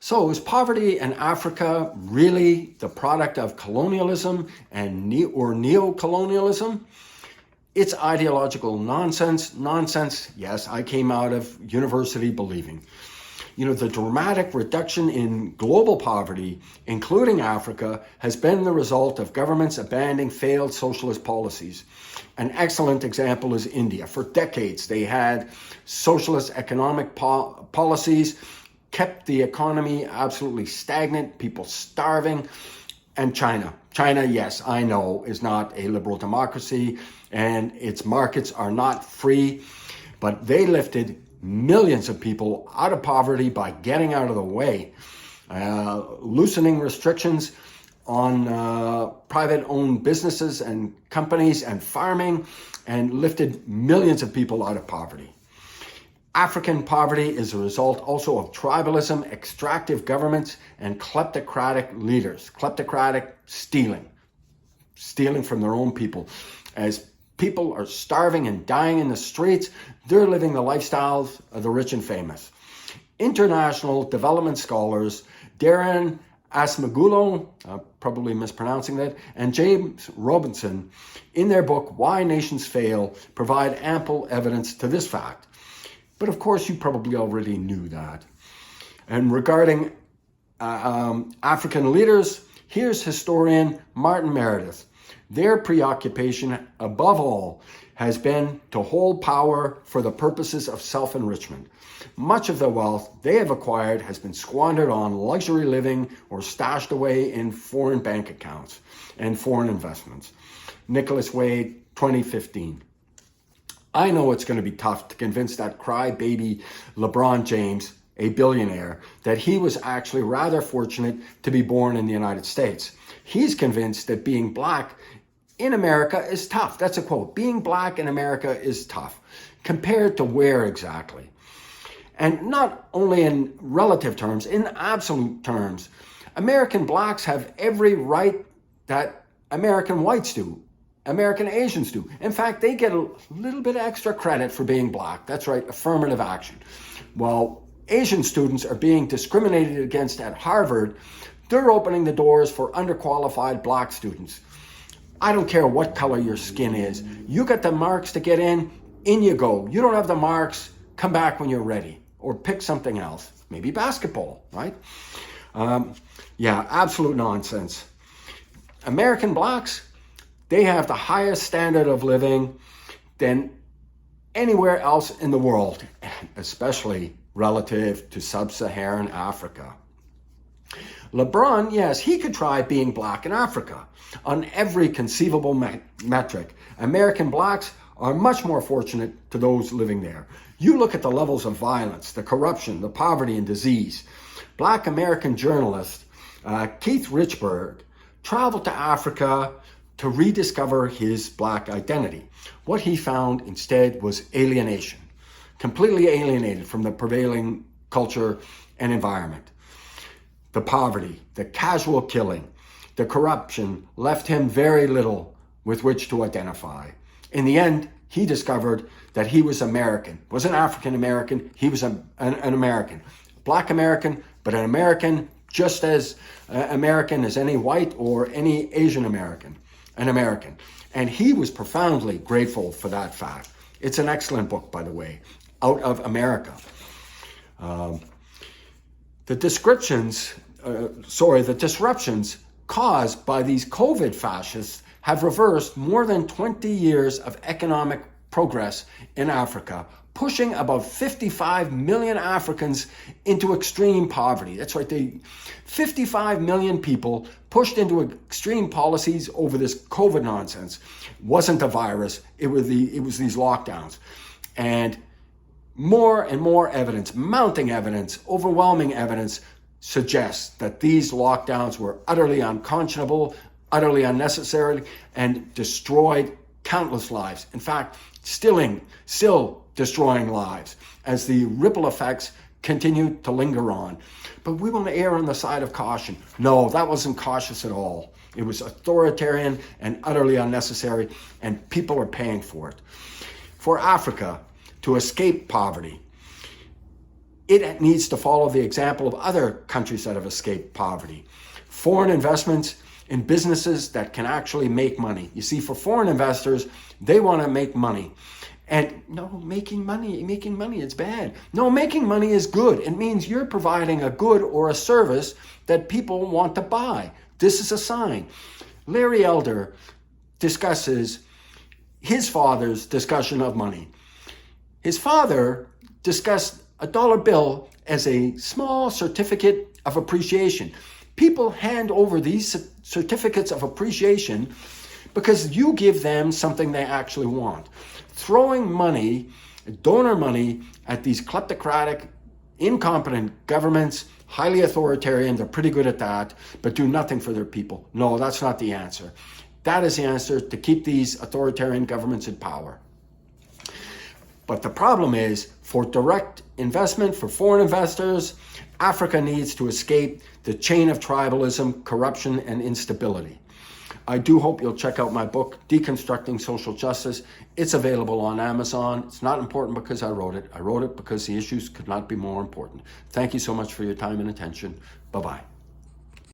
So is poverty in Africa really the product of colonialism and neo-colonialism? It's ideological nonsense. Nonsense, yes, I came out of university believing. The dramatic reduction in global poverty, including Africa, has been the result of governments abandoning failed socialist policies. An excellent example is India. For decades, they had socialist economic policies, kept the economy absolutely stagnant, people starving. And China, yes, I know, is not a liberal democracy and its markets are not free, but they lifted millions of people out of poverty by getting out of the way, loosening restrictions on private-owned businesses and companies and farming, and lifted millions of people out of poverty. African poverty is a result also of tribalism, extractive governments, and kleptocratic leaders. Kleptocratic stealing from their own people. As people are starving and dying in the streets, they're living the lifestyles of the rich and famous. International development scholars Darren Asmagulo, probably mispronouncing that, and James Robinson, in their book Why Nations Fail, provide ample evidence to this fact. But of course, you probably already knew that. And regarding African leaders, here's historian Martin Meredith. Their preoccupation, above all, has been to hold power for the purposes of self-enrichment. Much of the wealth they have acquired has been squandered on luxury living or stashed away in foreign bank accounts and foreign investments. Nicholas Wade, 2015. I know it's going to be tough to convince that crybaby LeBron James, a billionaire, that he was actually rather fortunate to be born in the United States. He's convinced that being black in America is tough. That's a quote. Being black in America is tough. Compared to where exactly? And not only in relative terms, in absolute terms, American blacks have every right that American whites do. American Asians do. In fact, they get a little bit extra credit for being black. That's right, affirmative action. While Asian students are being discriminated against at Harvard, they're opening the doors for underqualified black students. I don't care what color your skin is. You got the marks to get in you go. You don't have the marks, come back when you're ready. Or pick something else. Maybe basketball, right? Yeah, absolute nonsense. American blacks, they have the highest standard of living than anywhere else in the world, especially relative to sub-Saharan Africa. LeBron, yes, he could try being black in Africa on every conceivable metric. American blacks are much more fortunate to those living there. You look at the levels of violence, the corruption, the poverty and disease. Black American journalist Keith Richburg traveled to Africa to rediscover his black identity. What he found instead was alienation, completely alienated from the prevailing culture and environment. The poverty, the casual killing, the corruption left him very little with which to identify. In the end, he discovered that he was American, wasn't African American, he was an American. Black American, but an American just as American as any white or any Asian American. An American. And he was profoundly grateful for that fact. It's an excellent book, by the way, Out of America. The disruptions caused by these COVID fascists have reversed more than 20 years of economic progress in Africa, pushing about 55 million Africans into extreme poverty. That's right, 55 million people pushed into extreme policies over this COVID nonsense. It wasn't the virus, it was these lockdowns. And more and more evidence, mounting evidence, overwhelming evidence suggests that these lockdowns were utterly unconscionable, utterly unnecessary, and destroyed countless lives. In fact, still destroying lives as the ripple effects continue to linger on. But we want to err on the side of caution. No, that wasn't cautious at all. It was authoritarian and utterly unnecessary, and people are paying for it. For Africa to escape poverty, it needs to follow the example of other countries that have escaped poverty. Foreign investments in businesses that can actually make money. You see, for foreign investors, they want to make money. And no, making money is bad. No, making money is good. It means you're providing a good or a service that people want to buy. This is a sign. Larry Elder discusses his father's discussion of money. His father discussed a dollar bill as a small certificate of appreciation. People hand over these certificates of appreciation because you give them something they actually want. Throwing money, donor money, at these kleptocratic, incompetent governments, highly authoritarian, they're pretty good at that, but do nothing for their people. No, that's not the answer. That is the answer to keep these authoritarian governments in power. But the problem is, for direct investment, for foreign investors, Africa needs to escape the chain of tribalism, corruption, and instability. I do hope you'll check out my book, Deconstructing Social Justice. It's available on Amazon. It's not important because I wrote it. I wrote it because the issues could not be more important. Thank you so much for your time and attention. Bye-bye.